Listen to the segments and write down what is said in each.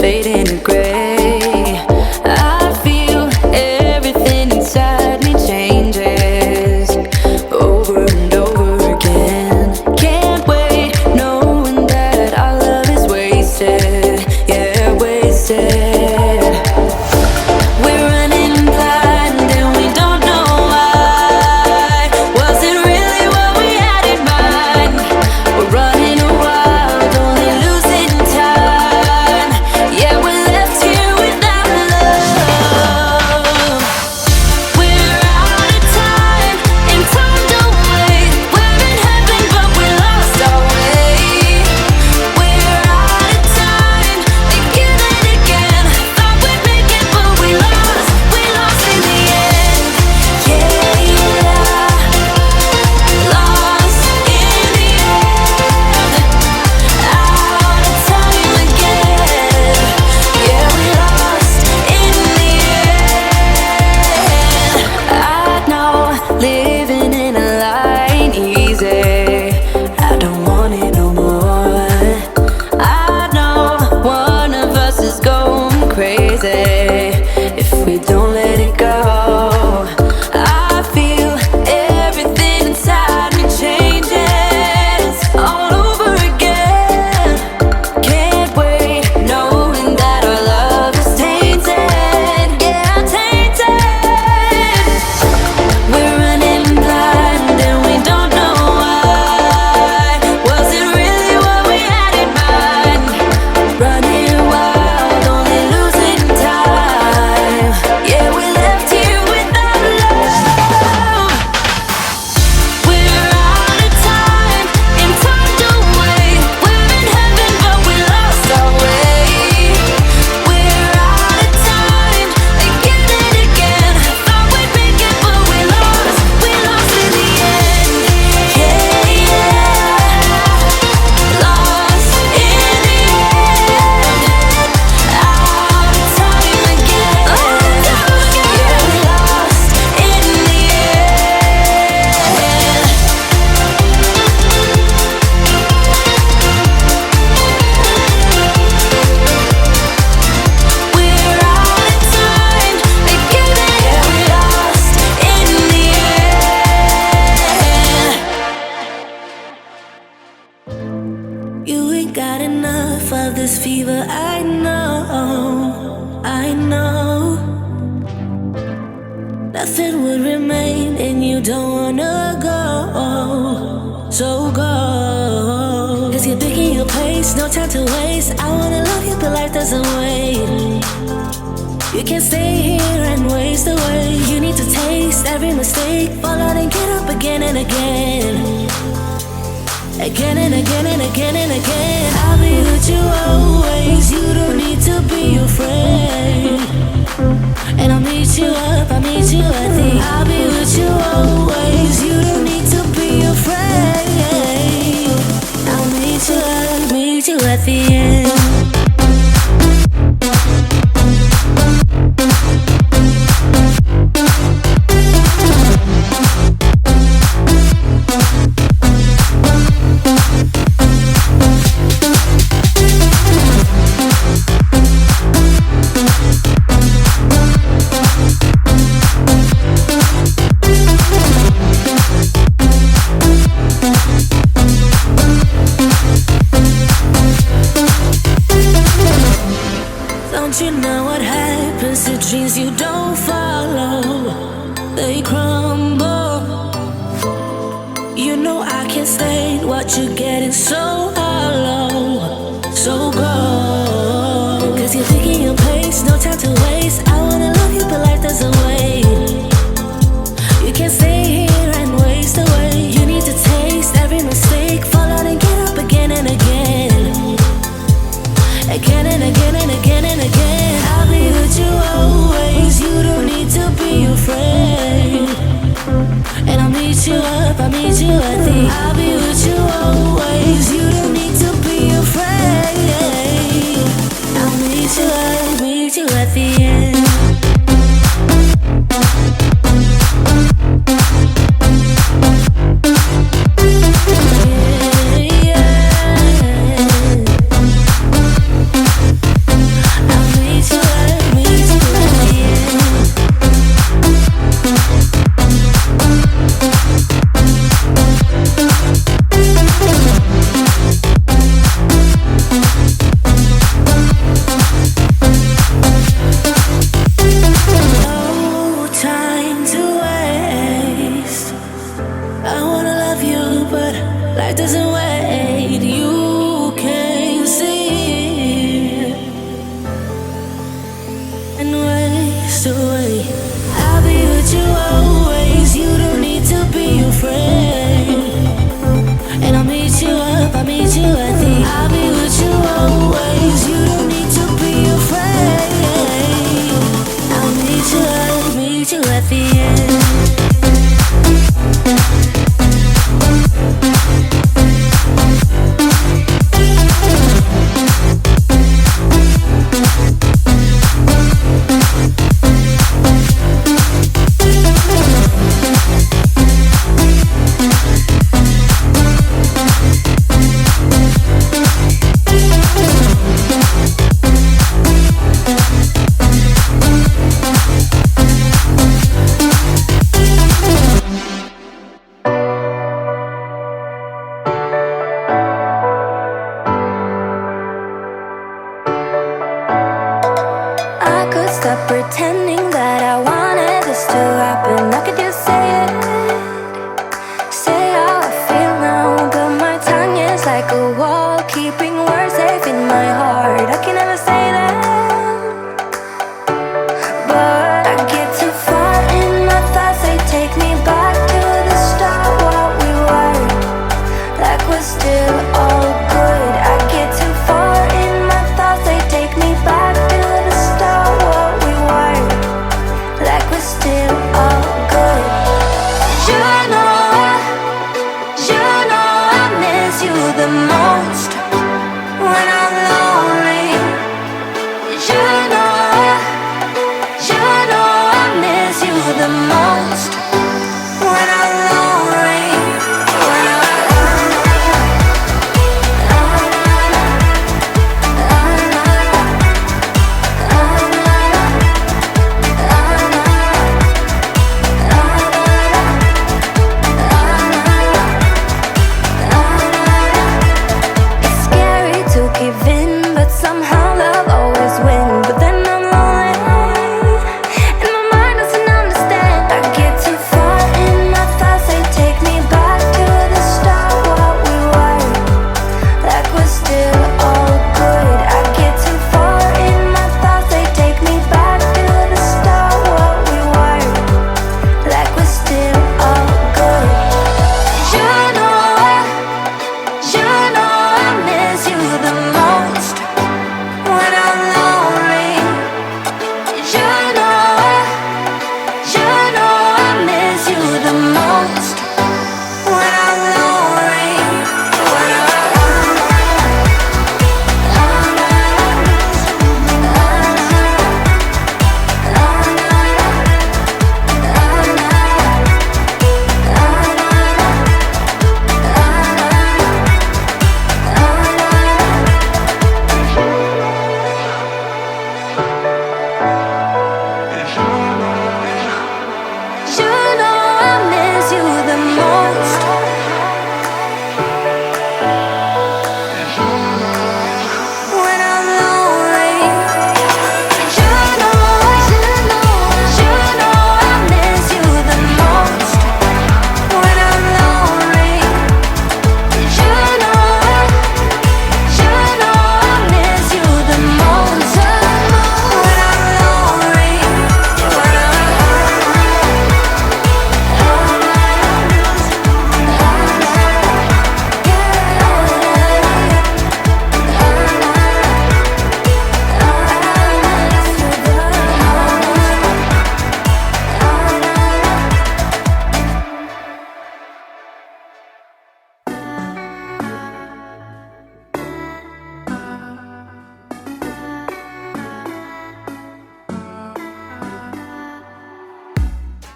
fading to gray. I feel everything inside me changes over and over again. Can't wait, knowing that our love is wasted, yeah, wasted. We're running blind and we don't know why. Was it really what we had in mind? We're running wild, only losing time. Yeah, we're left here without love. We're out of time and time don't wait. We're in heaven but we lost our way. We're out of time again and again. Thought we'd make it but we lost in the end. Yeah, lost in the end. Out of time again. Yeah, we lost in the end. I know living in a line easy. I don't want it no more. I know one of us is going crazy if we don't let it go. I feel everything inside me changes all over again. Can't wait, knowing that our love is tainted, yeah, tainted. We're running blind and we don't know why. Was it really what we had in mind? Running wild, only losing time. Yeah, we left here without love. We're out of time and time don't wait. We're in heaven but we lost our way. We're out of time again and again. Thought we'd make it but we lost in the end. Yeah, lost in the end. Out of time again. Yeah, we lost in the end. We're out of time again. Yeah, we lost in the end. You ain't got enough of this fever, I know, I know. Nothing would remain and you don't wanna go, so go. Cause you're picking your pace, no time to waste. I wanna love you but life doesn't wait. You can't stay here and waste away. You need to taste every mistake, fall out and get up again and again. Again and again and again and again. I'll be with you always. You don't need to be afraid. And I'll meet you up, I'll meet you at the. I'll be with you always. You don't need to be afraid. I'll meet you up, meet you at the end. Don't you know what happens to dreams you don't follow? They crumble. You know I can't stand what you're getting so hollow. So go. Cause you're picking your pace, no time to waste. I wanna love you but life doesn't wait. You can't stay here and waste away. You need to taste every mistake, fall out and get up again and again. Again and again and again and again. I'll be with you always. You don't need to be afraid. And I'll meet you up, I'll meet you at the. I'll be with you always. You don't need to be afraid. I'll meet you up, meet you at the end. passed away. I'll be with you always. You don't need to be afraid. And I'll meet you up, I'll meet you at the end. I'll be with you always. You don't need to be afraid. I'll meet you up, meet you at the end. Stop pretending that I wanted this to happen. I could just say it, say how I feel now. But my tongue is like a wall, keeping words safe in my heart. I can never say them, but I get too far in my thoughts. They take me back to the start, what we were, like we're still all good. I get too far in my thoughts. They take me back to the start, like we're still all good. You know I miss you the most when I'm lonely. You know I miss you the most when I'm lonely.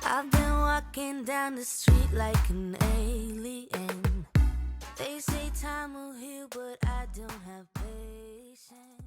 I've been walking down the street like an alien. They say time will heal, but I don't have patience.